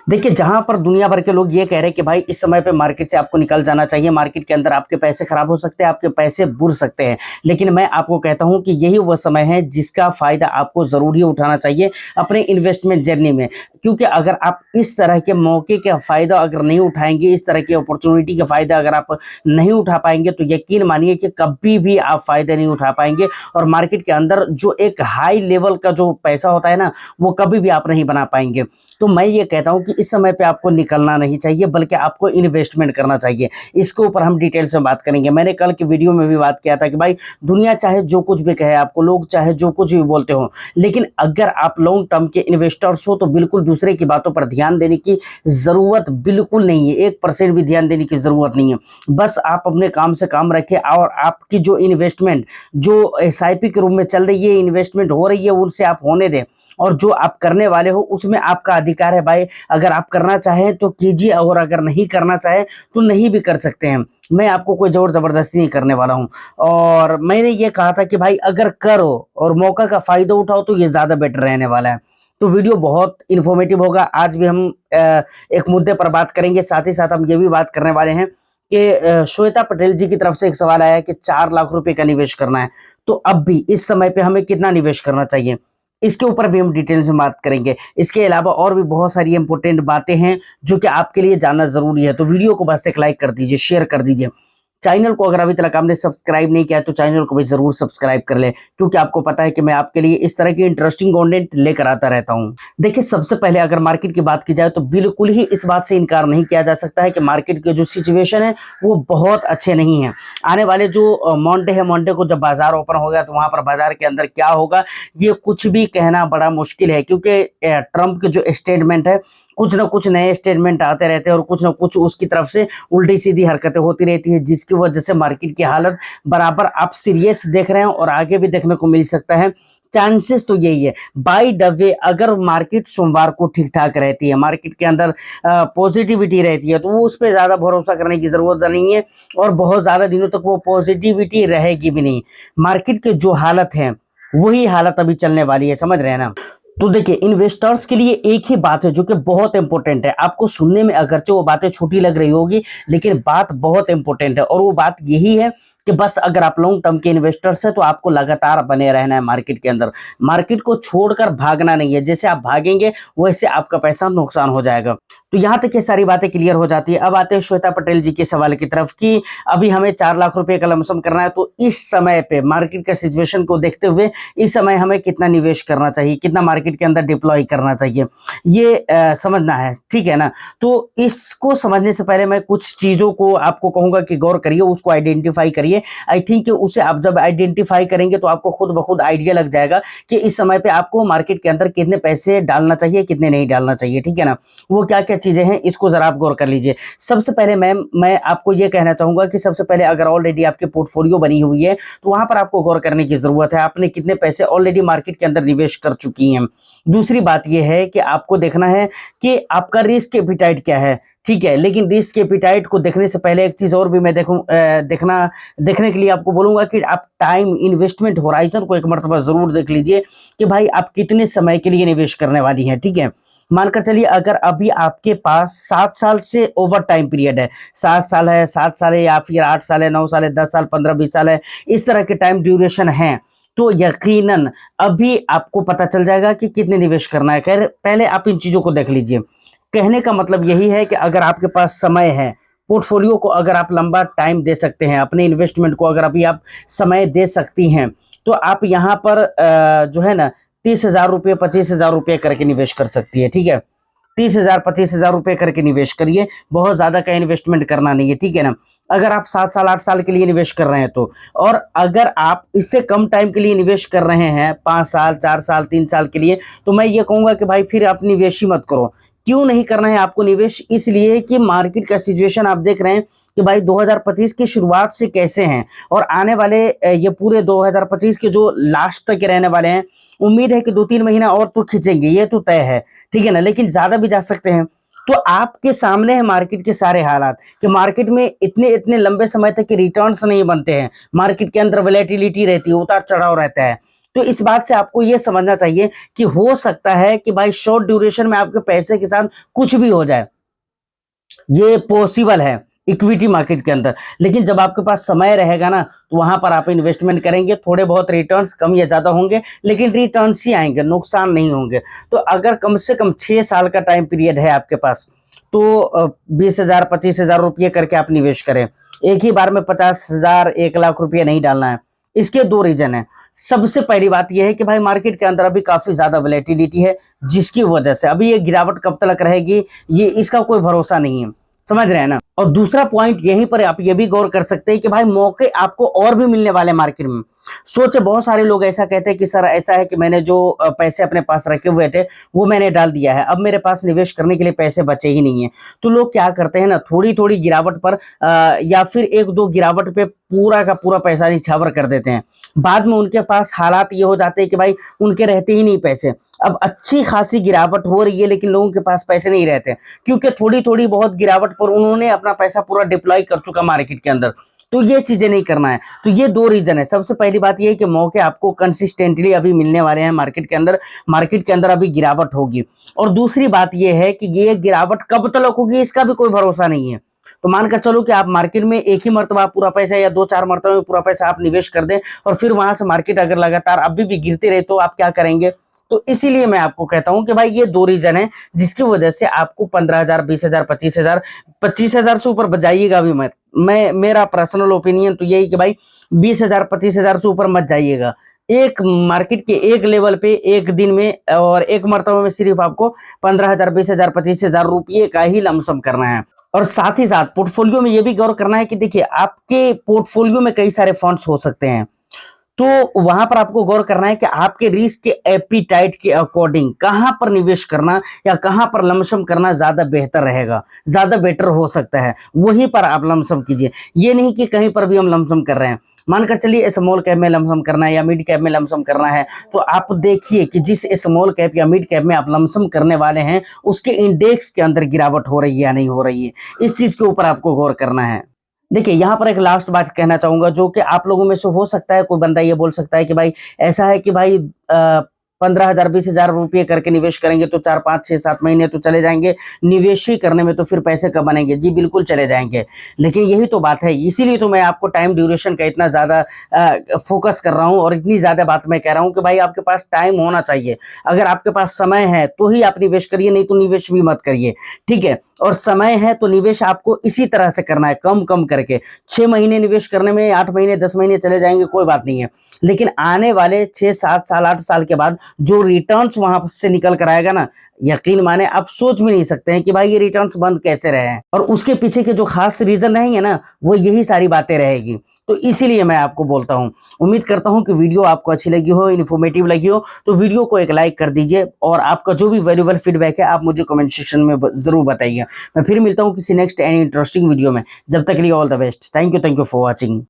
देखिए, जहाँ पर दुनिया भर के लोग ये कह रहे हैं कि भाई इस समय पे मार्केट से आपको निकल जाना चाहिए, मार्केट के अंदर आपके पैसे खराब हो सकते हैं, आपके पैसे बुर सकते हैं। लेकिन मैं आपको कहता हूँ कि यही वो समय है जिसका फ़ायदा आपको ज़रूर ही उठाना चाहिए अपने इन्वेस्टमेंट जर्नी में। क्योंकि अगर आप इस तरह के मौके का फ़ायदा अगर नहीं उठाएँगे, इस तरह की अपॉर्च्युनिटी का फ़ायदा अगर आप नहीं उठा पाएँगे, तो यकीन मानिए कि कभी भी आप फ़ायदा नहीं उठा पाएँगे और मार्केट के अंदर जो एक हाई लेवल का जो पैसा होता है ना, वो कभी भी आप नहीं बना पाएँगे। तो मैं ये कहता हूँ कि इस समय पे आपको निकलना नहीं चाहिए बल्कि आपको इन्वेस्टमेंट करना चाहिए। इसके ऊपर हम डिटेल से बात करेंगे। मैंने कल की वीडियो में भी बात किया था कि भाई दुनिया चाहे जो कुछ भी कहे आपको, लोग चाहे जो कुछ भी बोलते हो, लेकिन अगर आप लॉन्ग टर्म के इन्वेस्टर्स हो तो बिल्कुल दूसरे की बातों पर ध्यान देने की ज़रूरत बिल्कुल नहीं है, 1% भी ध्यान देने की ज़रूरत नहीं है। बस आप अपने काम से काम रखें और आपकी जो इन्वेस्टमेंट जो एसआईपी के रूप में चल रही है, इन्वेस्टमेंट हो रही है, उनसे आप होने दें और जो आप करने वाले हो उसमें आपका अधिकार है भाई। अगर आप करना चाहें तो कीजिए और अगर नहीं करना चाहें तो नहीं भी कर सकते हैं। मैं आपको कोई ज़ोर ज़बरदस्ती नहीं करने वाला हूँ और मैंने ये कहा था कि भाई अगर करो और मौका का फ़ायदा उठाओ तो ये ज़्यादा बेटर रहने वाला है। तो वीडियो बहुत इन्फॉर्मेटिव होगा। आज भी हम एक मुद्दे पर बात करेंगे, साथ ही साथ हम ये भी बात करने वाले हैं कि श्वेता पटेल जी की तरफ से एक सवाल आया है कि 4 लाख रुपए का निवेश करना है, तो अब भी इस समय पे हमें कितना निवेश करना चाहिए? इसके ऊपर भी हम डिटेल से बात करेंगे। इसके अलावा और भी बहुत सारी इंपॉर्टेंट बातें हैं जो कि आपके लिए जानना ज़रूरी है। तो वीडियो को बस एक लाइक कर दीजिए, शेयर कर दीजिए। चैनल को अगर अभी तक आपने सब्सक्राइब नहीं किया है तो चैनल को भी ज़रूर सब्सक्राइब कर लें, क्योंकि आपको पता है कि मैं आपके लिए इस तरह की इंटरेस्टिंग कंटेंट लेकर आता रहता हूं। देखिए, सबसे पहले अगर मार्केट की बात की जाए तो बिल्कुल ही इस बात से इनकार नहीं किया जा सकता है कि मार्केट की जो सिचुएशन है वो बहुत अच्छे नहीं है। आने वाले जो मंडे है, मंडे को जब बाजार ओपन होगा तो वहां पर बाजार के अंदर क्या होगा ये कुछ भी कहना बड़ा मुश्किल है, क्योंकि ट्रंप के जो स्टेटमेंट है, कुछ ना कुछ नए स्टेटमेंट आते रहते हैं और कुछ ना कुछ उसकी तरफ से उल्टी सीधी हरकतें होती रहती है, जिसकी वजह से मार्केट की हालत बराबर आप सीरियस देख रहे हैं और आगे भी देखने को मिल सकता है। चांसेस तो यही है। बाय द वे, अगर मार्केट सोमवार को ठीक ठाक रहती है, मार्केट के अंदर पॉजिटिविटी रहती है, तो वो उस पर ज़्यादा भरोसा करने की ज़रूरत नहीं है और बहुत ज़्यादा दिनों तक वो पॉजिटिविटी रहेगी भी नहीं। मार्केट की जो हालत है वही हालत अभी चलने वाली है, समझ रहे हैं ना। तो देखिए, इन्वेस्टर्स के लिए एक ही बात है जो कि बहुत इंपॉर्टेंट है। आपको सुनने में अगरचे वो बातें छोटी लग रही होगी, लेकिन बात बहुत इंपॉर्टेंट है और वो बात यही है कि बस अगर आप लॉन्ग टर्म के इन्वेस्टर्स हैं तो आपको लगातार बने रहना है मार्केट के अंदर। मार्केट को छोड़कर भागना नहीं है, जैसे आप भागेंगे वैसे आपका पैसा नुकसान हो जाएगा। तो यहाँ तक ये सारी बातें क्लियर हो जाती है। अब आते हैं श्वेता पटेल जी के सवाल की तरफ कि अभी हमें 4 लाख रुपए का लमसम करना है, तो इस समय पे मार्केट का सिचुएशन को देखते हुए इस समय हमें कितना निवेश करना चाहिए, कितना मार्केट के अंदर डिप्लॉय करना चाहिए, ये समझना है, ठीक है ना। तो इसको समझने से पहले मैं कुछ चीज़ों को आपको कहूँगा कि गौर करिए, उसको आइडेंटिफाई करिए। आई थिंक उसे आप जब आइडेंटिफाई करेंगे तो आपको खुद ब खुद आइडिया लग जाएगा कि इस समय पे आपको मार्केट के अंदर कितने पैसे डालना चाहिए, कितने नहीं डालना चाहिए, ठीक है ना। वो क्या क्या चीज़ें हैं इसको ज़रा आप गौर कर लीजिए। सबसे पहले मैं आपको ये कहना चाहूँगा कि सबसे पहले अगर ऑलरेडी आपकी पोर्टफोलियो बनी हुई है तो वहाँ पर आपको गौर करने की ज़रूरत है, आपने कितने पैसे ऑलरेडी मार्केट के अंदर निवेश कर चुकी हैं। दूसरी बात ये है कि आपको देखना है कि आपका रिस्क एपिटाइट क्या है, ठीक है। लेकिन रिस्क एपिटाइट को देखने से पहले एक चीज़ और भी मैं देखने के लिए आपको बोलूँगा कि आप टाइम इन्वेस्टमेंट होराइजन को एक मर्तबा ज़रूर देख लीजिए कि भाई आप कितने समय के लिए निवेश करने वाली हैं, ठीक है। मानकर चलिए अगर अभी आपके पास 7 साल से ओवर टाइम पीरियड है, 7 साल है या फिर 8 साल है, 9 साल है, 10 साल, 15-20 साल है, इस तरह के टाइम ड्यूरेशन है, तो यकीनन अभी आपको पता चल जाएगा कि कितने निवेश करना है। खैर, पहले आप इन चीज़ों को देख लीजिए। कहने का मतलब यही है कि अगर आपके पास समय है, पोर्टफोलियो को अगर आप लंबा टाइम दे सकते हैं, अपने इन्वेस्टमेंट को अगर अभी आप समय दे सकती हैं, तो आप यहाँ पर जो है ना 30,000 रुपये, 25,000 रुपये करके निवेश कर सकती है, ठीक है। 30,000 25,000 रुपये करके निवेश करिए, बहुत ज़्यादा का इन्वेस्टमेंट करना नहीं है, ठीक है ना। अगर आप 7 साल 8 साल के लिए निवेश कर रहे हैं तो, और अगर आप इससे कम टाइम के लिए निवेश कर रहे हैं 5 साल 4 साल 3 साल के लिए, तो मैं ये कहूँगा कि भाई फिर आप निवेश ही मत करो। क्यों नहीं करना है आपको निवेश? इसलिए कि मार्केट का सिचुएशन आप देख रहे हैं कि भाई 2025 की शुरुआत से कैसे हैं और आने वाले ये पूरे 2025 के जो लास्ट तक के रहने वाले हैं, उम्मीद है कि 2-3 महीना और तो खींचेंगे, ये तो तय है, ठीक है ना। लेकिन ज़्यादा भी जा सकते हैं। तो आपके सामने है मार्केट के सारे हालात कि मार्केट में इतने लंबे समय तक के रिटर्न्स नहीं बनते हैं। मार्केट के अंदर वोलेटिलिटी रहती है, उतार चढ़ाव रहता है। तो इस बात से आपको ये समझना चाहिए कि हो सकता है कि भाई शॉर्ट ड्यूरेशन में आपके पैसे के साथ कुछ भी हो जाए, ये पॉसिबल है इक्विटी मार्केट के अंदर। लेकिन जब आपके पास समय रहेगा ना, तो वहां पर आप इन्वेस्टमेंट करेंगे, थोड़े बहुत रिटर्न्स कम या ज्यादा होंगे, लेकिन रिटर्न्स ही आएंगे, नुकसान नहीं होंगे। तो अगर कम से कम 6 साल का टाइम पीरियड है आपके पास, तो 20,000 25,000 रुपये करके आप निवेश करें। एक ही बार में 50,000 1 लाख रुपये नहीं डालना है। इसके दो रीजन है। सबसे पहली बात यह है कि भाई मार्केट के अंदर अभी काफी ज्यादा वोलेटिलिटी है, जिसकी वजह से अभी ये गिरावट कब तक रहेगी, ये इसका कोई भरोसा नहीं है। समझ रहे हैं ना। और दूसरा पॉइंट यहीं पर आप ये भी गौर कर सकते हैं कि भाई मौके आपको और भी मिलने वाले मार्केट में। सोचे बहुत सारे लोग ऐसा कहते हैं कि सर ऐसा है कि मैंने जो पैसे अपने पास रखे हुए थे वो मैंने डाल दिया है, अब मेरे पास निवेश करने के लिए पैसे बचे ही नहीं है। तो लोग क्या करते हैं ना, थोड़ी थोड़ी गिरावट पर या फिर एक दो गिरावट पे पूरा का पूरा पैसा निछावर कर देते हैं। बाद में उनके पास हालात ये हो जाते हैं कि भाई उनके रहते ही नहीं पैसे। अब अच्छी खासी गिरावट हो रही है लेकिन लोगों के पास पैसे नहीं रहते, क्योंकि थोड़ी थोड़ी बहुत गिरावट पर उन्होंने अपना पैसा पूरा डिप्लॉय कर चुका मार्केट के अंदर। तो ये चीजें नहीं करना है। तो ये दो रीजन है। सबसे पहली बात ये है कि मौके आपको कंसिस्टेंटली अभी मिलने वाले हैं मार्केट के अंदर, मार्केट के अंदर अभी गिरावट होगी। और दूसरी बात ये है कि ये गिरावट कब तक होगी इसका भी कोई भरोसा नहीं है। तो मानकर चलो कि आप मार्केट में एक ही मर्तबा पूरा पैसा या 2-4 मर्तबा में पूरा पैसा आप निवेश कर दें, और फिर वहां से मार्केट अगर लगातार अभी भी गिरती रहे तो आप क्या करेंगे। तो इसीलिए मैं आपको कहता हूं कि भाई ये दो रीजन है जिसकी वजह से आपको 15,000 20,000 25,000 25,000 से ऊपर बजाइएगा भी मत। मेरा पर्सनल ओपिनियन तो यही कि भाई 20,000 25,000 से ऊपर मत जाइएगा। एक मार्केट के एक लेवल पे एक दिन में और एक मर्तबा में सिर्फ आपको 15,000 20,000 25,000 रुपये का ही लमसम करना है। और साथ ही साथ पोर्टफोलियो में ये भी गौर करना है कि देखिए आपके पोर्टफोलियो में कई सारे फंड्स हो सकते हैं, तो वहां पर आपको गौर करना है कि आपके रिस्क के एपिटाइट के अकॉर्डिंग कहां पर निवेश करना या कहां पर लमसम करना ज्यादा बेहतर रहेगा, ज्यादा बेटर हो सकता है, वहीं पर आप लमसम कीजिए। ये नहीं कि कहीं पर भी हम लमसम कर रहे हैं। मानकर चलिए स्मॉल कैप में लमसम करना है या मिड कैप में लमसम करना है, तो आप देखिए कि जिस स्मॉल कैप या मिड कैप में आप लमसम करने वाले हैं उसके इंडेक्स के अंदर गिरावट हो रही है या नहीं हो रही है, इस चीज के ऊपर आपको गौर करना है। देखिए यहाँ पर एक लास्ट बात कहना चाहूंगा, जो कि आप लोगों में से हो सकता है कोई बंदा ये बोल सकता है कि भाई ऐसा है कि भाई 15,000 20,000 रुपये करके निवेश करेंगे तो 4 5 6 7 महीने तो चले जाएंगे, निवेश ही करने में तो फिर पैसे कब बनेंगे। जी बिल्कुल चले जाएंगे, लेकिन यही तो बात है। इसीलिए तो मैं आपको टाइम ड्यूरेशन का इतना ज्यादा फोकस कर रहा हूं और इतनी ज्यादा बात मैं कह रहा हूं कि भाई आपके पास टाइम होना चाहिए। अगर आपके पास समय है तो ही आप निवेश करिए, नहीं तो निवेश भी मत करिए, ठीक है। और समय है तो निवेश आपको इसी तरह से करना है, कम कम करके। 6 महीने निवेश करने में 8 महीने 10 महीने चले जाएंगे, कोई बात नहीं है, लेकिन आने वाले 6 7 साल 8 साल के बाद जो रिटर्न्स वहां से निकल कर आएगा ना, यकीन माने आप सोच भी नहीं सकते हैं कि भाई ये रिटर्न्स बंद कैसे रहे हैं। और उसके पीछे के जो खास रीजन रहेंगे ना, वो यही सारी बातें रहेगी। तो इसीलिए मैं आपको बोलता हूं। उम्मीद करता हूं कि वीडियो आपको अच्छी लगी हो, इन्फॉर्मेटिव लगी हो, तो वीडियो को एक लाइक कर दीजिए और आपका जो भी वैल्यूएबल फीडबैक है आप मुझे कमेंट सेक्शन में जरूर बताइए। मैं फिर मिलता हूं किसी नेक्स्ट एंड इंटरेस्टिंग वीडियो में। जब तक के लिए all the best. Thank you for watching.